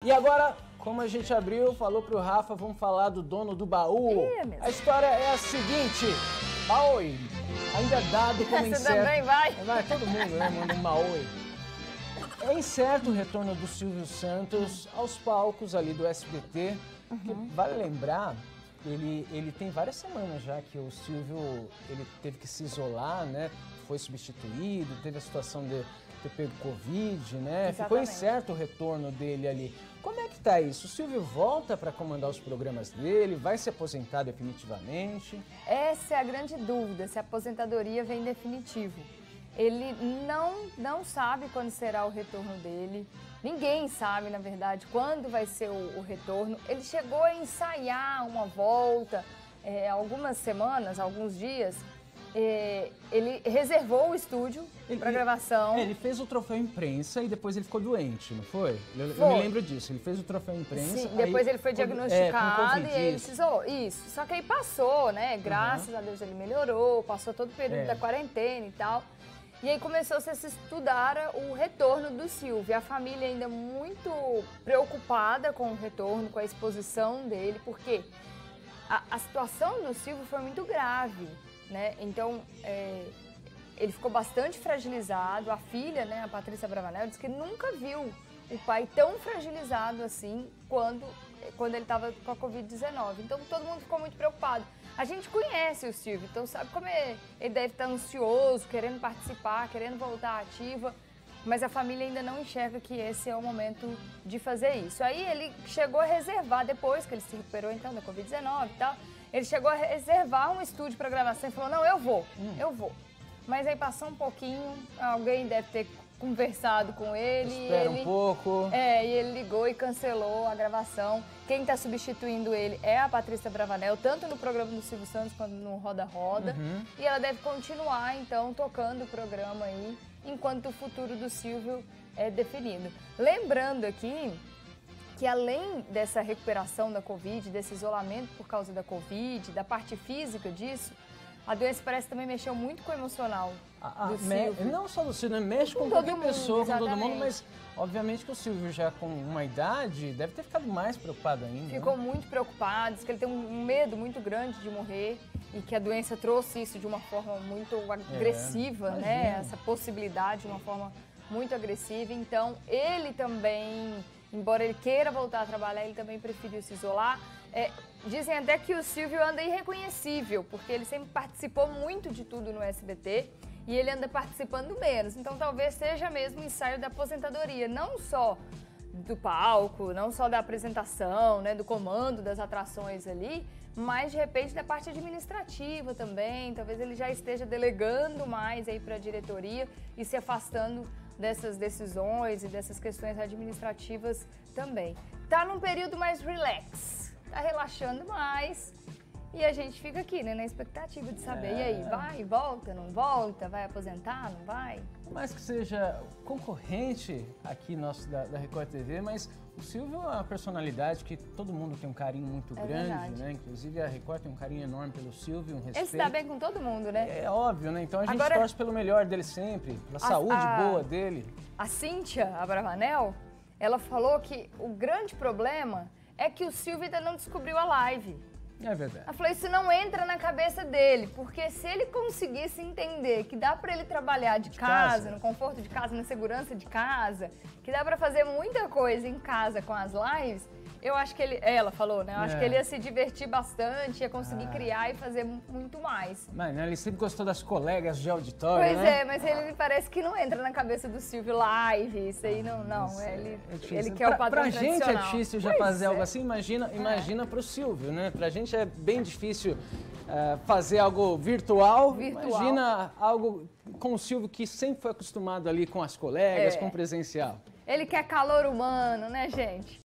E agora, como a gente abriu, falou pro Rafa, vamos falar do dono do baú. A história é a seguinte: Maoi, ainda dado como incerto. Você também vai? Vai, todo mundo, né? Manda um Maoi. É incerto o retorno do Silvio Santos aos palcos ali do SBT. Que vale lembrar, ele tem várias semanas já que o Silvio ele teve que se isolar, né? Foi substituído, teve a situação de ter pego Covid, né? Exatamente. Ficou incerto o retorno dele ali. Como é que tá isso? O Silvio volta para comandar os programas dele? Vai se aposentar definitivamente? Essa é a grande dúvida, se a aposentadoria vem definitivo. Ele não sabe quando será o retorno dele. Ninguém sabe, na verdade, quando vai ser o retorno. Ele chegou a ensaiar uma volta, algumas semanas, alguns dias. Ele reservou o estúdio para gravação. Ele fez o troféu imprensa e depois ele ficou doente, não foi? Eu me lembro disso. Ele fez o troféu imprensa. Sim, depois ele foi diagnosticado com e ele se isolou. Isso. Só que aí passou, né? Graças a Deus ele melhorou, passou todo o período da quarentena e tal. E aí começou-se a se estudar o retorno do Silvio. A família ainda muito preocupada com o retorno, com a exposição dele, porque a situação do Silvio foi muito grave, né? Então, ele ficou bastante fragilizado. A filha, né, a Patrícia Bravanel, disse que nunca viu o pai tão fragilizado assim quando ele estava com a Covid-19. Então, todo mundo ficou muito preocupado. A gente conhece o Silvio, então sabe como ele deve estar ansioso, querendo participar, querendo voltar ativa, mas a família ainda não enxerga que esse é o momento de fazer isso. Aí ele chegou a reservar, depois que ele se recuperou então da Covid-19 e tal, ele chegou a reservar um estúdio para gravação e falou, não, eu vou. Mas aí passou um pouquinho, alguém deve ter conversado com ele. Espera um pouco. E ele ligou e cancelou a gravação. Quem está substituindo ele é a Patrícia Bravanel, tanto no programa do Silvio Santos quanto no Roda Roda. E ela deve continuar, então, tocando o programa aí, enquanto o futuro do Silvio é definido. Lembrando aqui que além dessa recuperação da Covid, desse isolamento por causa da Covid, da parte física disso, a doença parece também mexeu muito com o emocional do Silvio. Não só do Silvio, mexe com qualquer pessoa, com todo mundo, mas obviamente que o Silvio já com uma idade deve ter ficado mais preocupado ainda. Ficou muito preocupado, diz que ele tem um medo muito grande de morrer e que a doença trouxe isso de uma forma muito agressiva, né? Essa possibilidade de uma forma muito agressiva. Então, ele também, embora ele queira voltar a trabalhar, ele também preferiu se isolar. Dizem até que o Silvio anda irreconhecível, porque ele sempre participou muito de tudo no SBT e ele anda participando menos. Então talvez seja mesmo o ensaio da aposentadoria, não só do palco, não só da apresentação, né, do comando das atrações ali, mas de repente da parte administrativa também. Talvez ele já esteja delegando mais aí para a diretoria e se afastando dessas decisões e dessas questões administrativas também. Tá num período mais relax. Tá relaxando mais e a gente fica aqui, né, na expectativa de saber, e aí, vai, volta, não volta, vai aposentar, não vai? Por mais que seja concorrente aqui nosso da Record TV, mas o Silvio é uma personalidade que todo mundo tem um carinho muito grande, né? Inclusive a Record tem um carinho enorme pelo Silvio, um respeito. Ele se dá bem com todo mundo, né? É óbvio, né? Então a gente torce pelo melhor dele sempre, pela saúde boa dele. A Cíntia Abravanel, ela falou que o grande problema é que o Silvio ainda não descobriu a live. É verdade. Ela falou, isso não entra na cabeça dele, porque se ele conseguisse entender que dá pra ele trabalhar de casa, no conforto de casa, na segurança de casa, que dá pra fazer muita coisa em casa com as lives, eu acho que ela falou, né? Eu acho que ele ia se divertir bastante, ia conseguir criar e fazer muito mais. Mas ele sempre gostou das colegas de auditório, pois né? Mas ele parece que não entra na cabeça do Silvio live, isso aí não. Ele quer o padrão pra gente é difícil já fazer algo assim, imagina pro Silvio, né? Pra gente é bem difícil fazer algo virtual. Imagina algo com o Silvio que sempre foi acostumado ali com as colegas, com o presencial. Ele quer calor humano, né, gente?